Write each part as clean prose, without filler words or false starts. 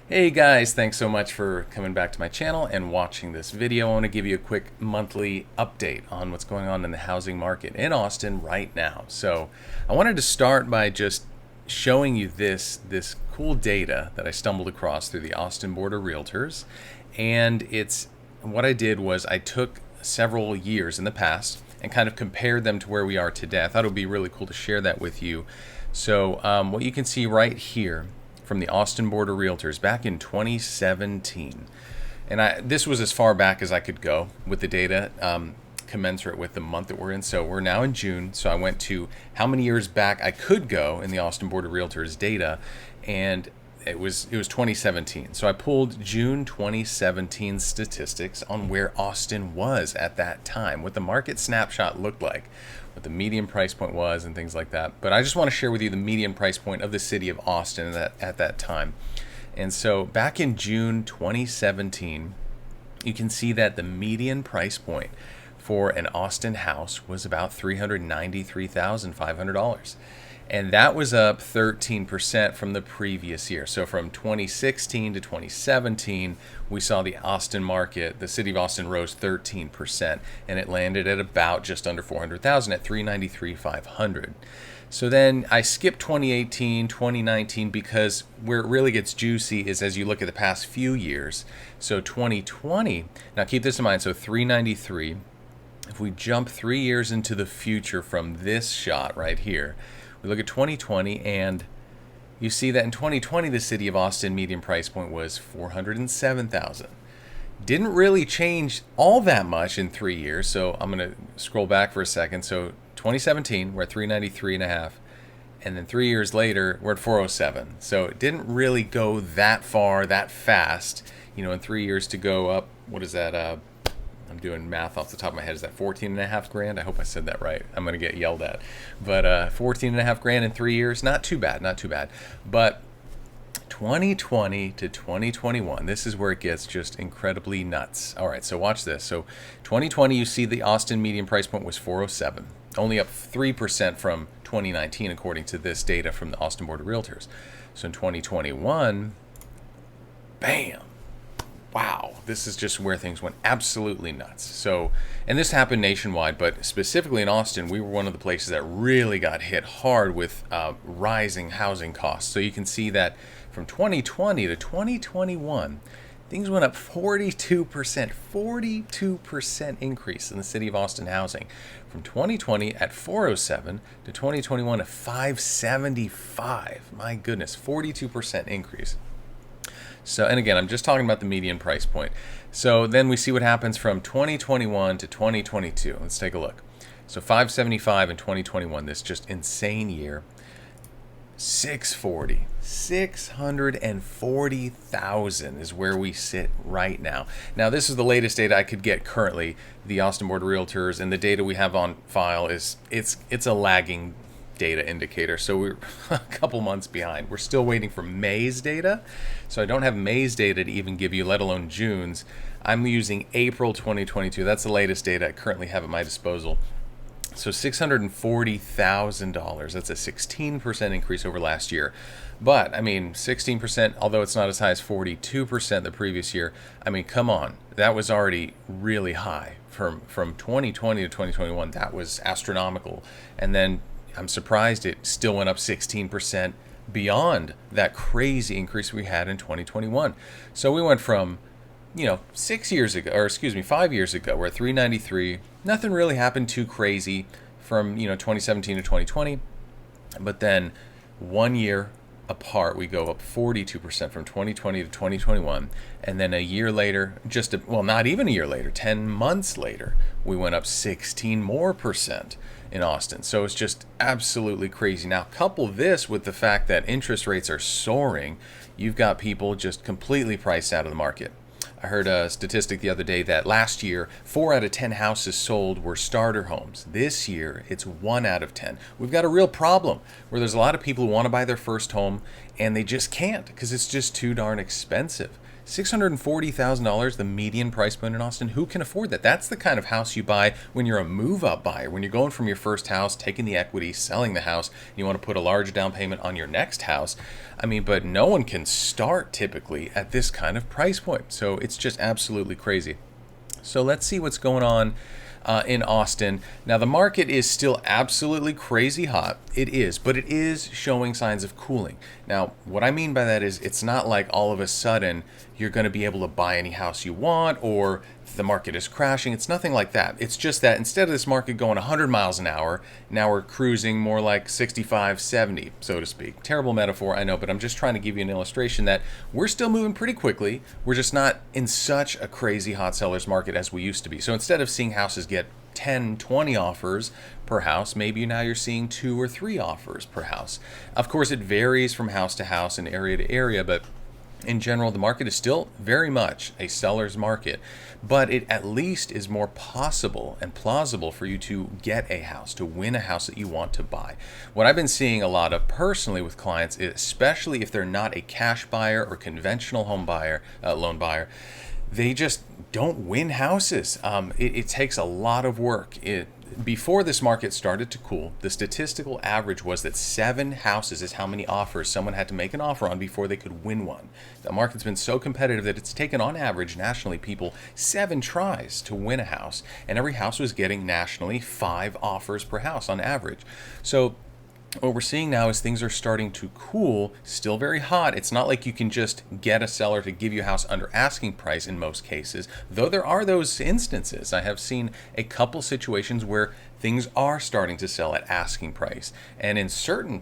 Hey guys, thanks so much for coming back to my channel and watching this video. I want to give you a quick monthly update on what's going on in the housing market in Austin right now. So I wanted to start by just showing you this cool data that I stumbled across through the Austin Board of Realtors. And what I did was I took several years in the past and kind of compared them to where we are today. I thought it would be really cool to share that with you. So what you can see right here from the Austin Board of Realtors back in 2017. And this was as far back as I could go with the data, commensurate with the month that we're in. So we're now in June. So I went to how many years back I could go in the Austin Board of Realtors data, and it was 2017. So I pulled June 2017 statistics on where Austin was at that time, what the market snapshot looked like, what the median price point was, and things like that. But I just want to share with you the median price point of the city of Austin at that time. And so back in June 2017, you can see that the median price point for an Austin house was about $393,500. And that was up 13% from the previous year. So from 2016 to 2017, we saw the Austin market, the city of Austin, rose 13%, and it landed at about just under 400,000 at 393,500. So then I skipped 2018, 2019, because where it really gets juicy is as you look at the past few years. So 2020, now keep this in mind, so 393, if we jump 3 years into the future from this shot right here, we look at 2020, and you see that in 2020, the city of Austin median price point was $407,000. Didn't really change all that much in 3 years. So I'm going to scroll back for a second. So 2017, we're at 393 and a half. And then 3 years later, we're at 407. So it didn't really go that far, that fast, in 3 years to go up. What is that? I'm doing math off the top of my head. Is that 14 and a half grand? I hope I said that right. I'm going to get yelled at. But 14 and a half grand in 3 years, not too bad, not too bad. But 2020 to 2021, this is where it gets just incredibly nuts. All right, so watch this. So 2020, you see the Austin median price point was 407, only up 3% from 2019, according to this data from the Austin Board of Realtors. So in 2021, bam. Wow, this is just where things went absolutely nuts. So, and this happened nationwide, but specifically in Austin, we were one of the places that really got hit hard with rising housing costs. So you can see that from 2020 to 2021, things went up 42% increase in the city of Austin housing. From 2020 at 407 to 2021 at 575. My goodness, 42% increase. So, and again, I'm just talking about the median price point. So then we see what happens from 2021 to 2022. Let's take a look. So 575 in 2021, this just insane year. 640,000 is where we sit right now. Now, this is the latest data I could get currently, the Austin Board of Realtors, and the data we have on file is it's a lagging data indicator, so we're a couple months behind. We're still waiting for May's data, so I don't have May's data to even give you, let alone June's. I'm using April 2022. That's the latest data I currently have at my disposal. So $640,000. That's a 16% increase over last year. But I mean, 16%, although it's not as high as 42% the previous year. I mean, come on, that was already really high from 2020 to 2021. That was astronomical, and then I'm surprised it still went up 16% beyond that crazy increase we had in 2021. So we went from, 5 years ago, we're at 393. Nothing really happened too crazy from, 2017 to 2020. But then 1 year apart, we go up 42% from 2020 to 2021. And then a year later, not even a year later, 10 months later, we went up 16 more percent in Austin. So it's just absolutely crazy. Now, couple this with the fact that interest rates are soaring, you've got people just completely priced out of the market. I heard a statistic the other day that last year, 4 out of 10 houses sold were starter homes. This year, it's 1 out of 10. We've got a real problem where there's a lot of people who want to buy their first home and they just can't because it's just too darn expensive. $640,000, the median price point in Austin. Who can afford that? That's the kind of house you buy when you're a move-up buyer, when you're going from your first house, taking the equity, selling the house, and you want to put a large down payment on your next house. I mean, but no one can start typically at this kind of price point. So it's just absolutely crazy. So let's see what's going on in Austin. Now, the market is still absolutely crazy hot. It is, but it is showing signs of cooling. Now, what I mean by that is it's not like all of a sudden you're going to be able to buy any house you want or the market is crashing. It's nothing like that. It's just that instead of this market going 100 miles an hour, now we're cruising more like 65, 70, so to speak. Terrible metaphor, I know, but I'm just trying to give you an illustration that we're still moving pretty quickly. We're just not in such a crazy hot sellers market as we used to be. So instead of seeing houses get 10, 20 offers per house, maybe now you're seeing 2 or 3 offers per house. Of course, it varies from house to house and area to area, but in general, the market is still very much a seller's market, but it at least is more possible and plausible for you to get a house, to win a house that you want to buy. What I've been seeing a lot of personally with clients, especially if they're not a cash buyer or conventional home buyer, loan buyer, they just don't win houses. It takes a lot of work. Before this market started to cool, the statistical average was that 7 houses is how many offers someone had to make an offer on before they could win one. The market's been so competitive that it's taken on average nationally people 7 tries to win a house, and every house was getting nationally 5 offers per house on average. So what we're seeing now is things are starting to cool, still very hot. It's not like you can just get a seller to give you a house under asking price in most cases, though there are those instances. I have seen a couple situations where things are starting to sell at asking price. And in certain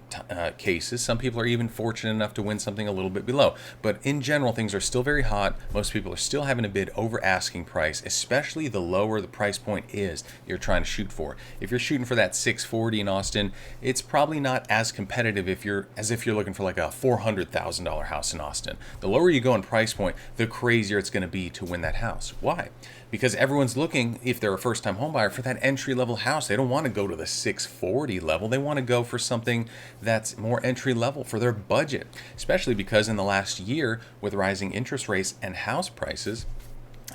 cases, some people are even fortunate enough to win something a little bit below. But in general, things are still very hot. Most people are still having to bid over asking price, especially the lower the price point is you're trying to shoot for. If you're shooting for that 640 in Austin, it's probably not as competitive as if you're looking for like a $400,000 house in Austin. The lower you go in price point, the crazier it's going to be to win that house. Why? Because everyone's looking, if they're a first-time home buyer, for that entry-level house. They don't want to go to the 640 level. They want to go for something that's more entry-level for their budget, especially because in the last year, with rising interest rates and house prices,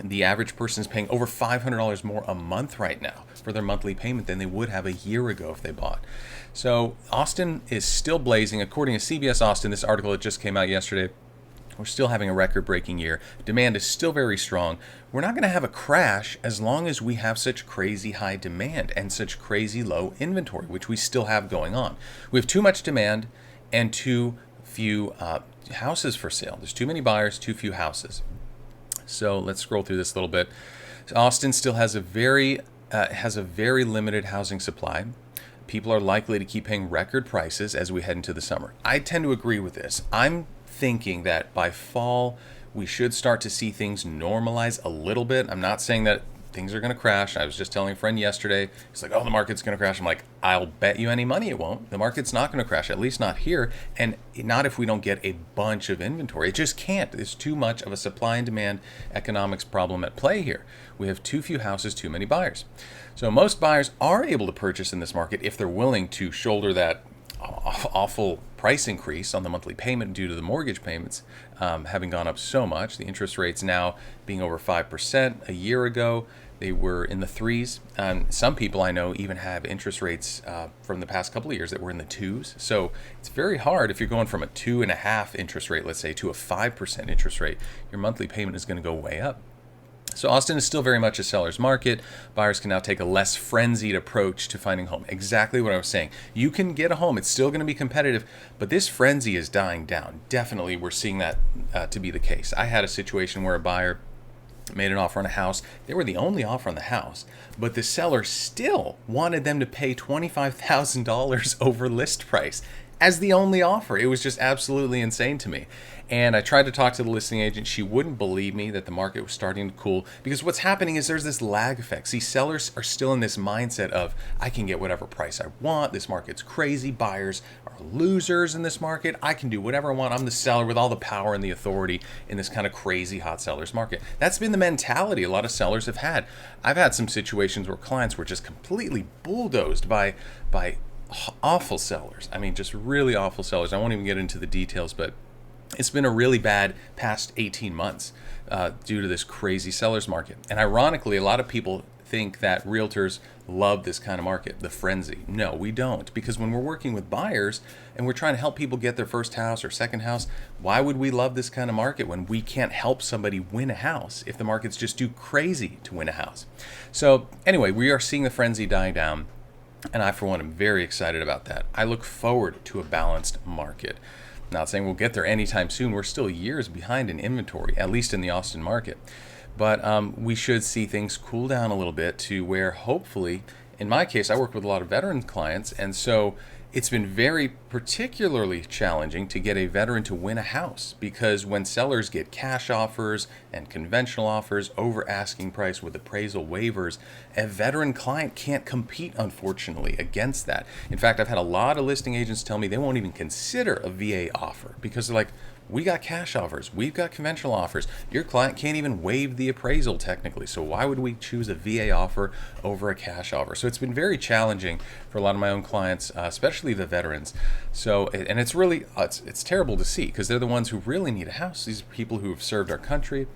the average person is paying over $500 more a month right now for their monthly payment than they would have a year ago if they bought. So Austin is still blazing. According to CBS Austin, this article that just came out yesterday, we're still having a record-breaking year. Demand is still very strong. We're not going to have a crash as long as we have such crazy high demand and such crazy low inventory, which we still have going on. We have too much demand and too few houses for sale. There's too many buyers, too few houses. So let's scroll through this a little bit. Austin still has a very limited housing supply. People are likely to keep paying record prices as we head into the summer. I tend to agree with this. I'm thinking that by fall we should start to see things normalize a little bit. I'm not saying that things are going to crash. I was just telling a friend yesterday, he's like, oh, the market's going to crash. I'm like, I'll bet you any money it won't. The market's not going to crash, at least not here, and not if we don't get a bunch of inventory. It just can't. There's too much of a supply and demand economics problem at play here. We have too few houses, too many buyers. So most buyers are able to purchase in this market if they're willing to shoulder that awful price increase on the monthly payment due to the mortgage payments having gone up so much. The interest rates now being over 5%. A year ago, they were in the 3s. Some people I know even have interest rates from the past couple of years that were in the 2s. So it's very hard if you're going from a 2.5 interest rate, let's say, to a 5% interest rate. Your monthly payment is going to go way up. So Austin is still very much a seller's market. Buyers can now take a less frenzied approach to finding a home. Exactly what I was saying. You can get a home. It's still going to be competitive, but this frenzy is dying down. Definitely, we're seeing that to be the case. I had a situation where a buyer made an offer on a house. They were the only offer on the house, but the seller still wanted them to pay $25,000 over list price as the only offer. It was just absolutely insane to me. And I tried to talk to the listing agent. She wouldn't believe me that the market was starting to cool, because what's happening is there's this lag effect. See, sellers are still in this mindset of, I can get whatever price I want. This market's crazy. Buyers are losers in this market. I can do whatever I want. I'm the seller with all the power and the authority in this kind of crazy hot sellers market. That's been the mentality a lot of sellers have had. I've had some situations where clients were just completely bulldozed by awful sellers. I mean, just really awful sellers. I won't even get into the details, but It's been a really bad past 18 months due to this crazy seller's market. And ironically, a lot of people think that realtors love this kind of market, the frenzy. No, we don't. Because when we're working with buyers and we're trying to help people get their first house or second house, why would we love this kind of market when we can't help somebody win a house if the market's just too crazy to win a house? So anyway, we are seeing the frenzy die down. And I, for one, am very excited about that. I look forward to a balanced market. Not saying we'll get there anytime soon. We're still years behind in inventory, at least in the Austin market. But we should see things cool down a little bit to where hopefully, in my case, I work with a lot of veteran clients. And so it's been very particularly challenging to get a veteran to win a house, because when sellers get cash offers and conventional offers over asking price with appraisal waivers, a veteran client can't compete, unfortunately, against that. In fact, I've had a lot of listing agents tell me they won't even consider a VA offer because they're like, we got cash offers, we've got conventional offers. Your client can't even waive the appraisal technically, so why would we choose a VA offer over a cash offer? So it's been very challenging for a lot of my own clients, especially the veterans. So, and it's really, it's terrible to see, because they're the ones who really need a house. These are people who have served our country.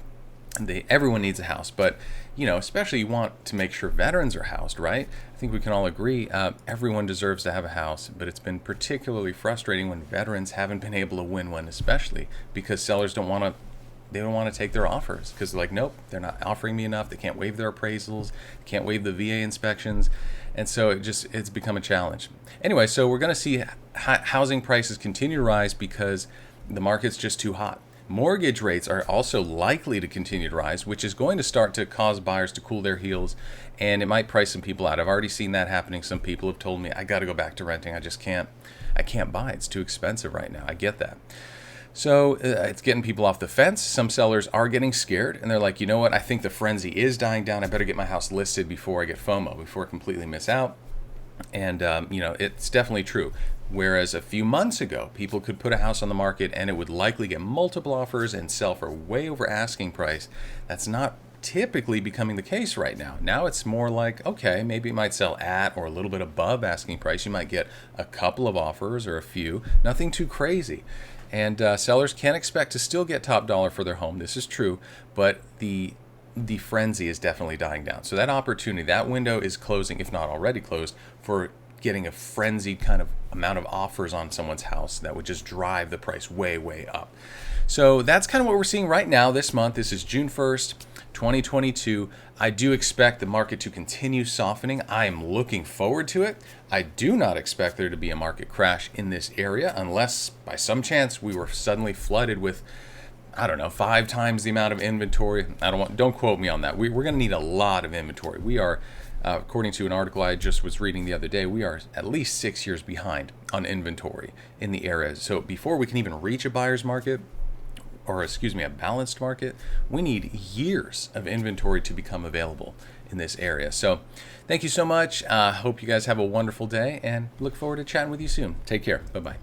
Everyone needs a house, but especially you want to make sure veterans are housed, right? I think we can all agree everyone deserves to have a house, but it's been particularly frustrating when veterans haven't been able to win one, especially because sellers don't want to take their offers, because they're like, nope, they're not offering me enough. They can't waive their appraisals, can't waive the VA inspections, and so it's become a challenge. Anyway, so we're going to see housing prices continue to rise because the market's just too hot. Mortgage rates are also likely to continue to rise, which is going to start to cause buyers to cool their heels, and it might price some people out. I've already seen that happening. Some people have told me, I got to go back to renting. I can't buy. It's too expensive right now. I get that. So it's getting people off the fence. Some sellers are getting scared, and they're like, you know what? I think the frenzy is dying down. I better get my house listed before I get FOMO, before I completely miss out. And, it's definitely true. Whereas a few months ago, people could put a house on the market and it would likely get multiple offers and sell for way over asking price. That's not typically becoming the case right now. Now it's more like, okay, maybe it might sell at or a little bit above asking price. You might get a couple of offers or a few, nothing too crazy. And sellers can expect to still get top dollar for their home. This is true, but the frenzy is definitely dying down. So that opportunity, that window is closing, if not already closed, for getting a frenzied kind of amount of offers on someone's house that would just drive the price way, way up. So that's kind of what we're seeing right now this month. This is June 1st, 2022. I do expect the market to continue softening. I am looking forward to it. I do not expect there to be a market crash in this area unless by some chance we were suddenly flooded with, I don't know, 5 times the amount of inventory. Don't quote me on that. We're going to need a lot of inventory. We are, according to an article I just was reading the other day, we are at least 6 years behind on inventory in the area. So before we can even reach a buyer's market, a balanced market, we need years of inventory to become available in this area. So thank you so much. Hope you guys have a wonderful day and look forward to chatting with you soon. Take care. Bye-bye.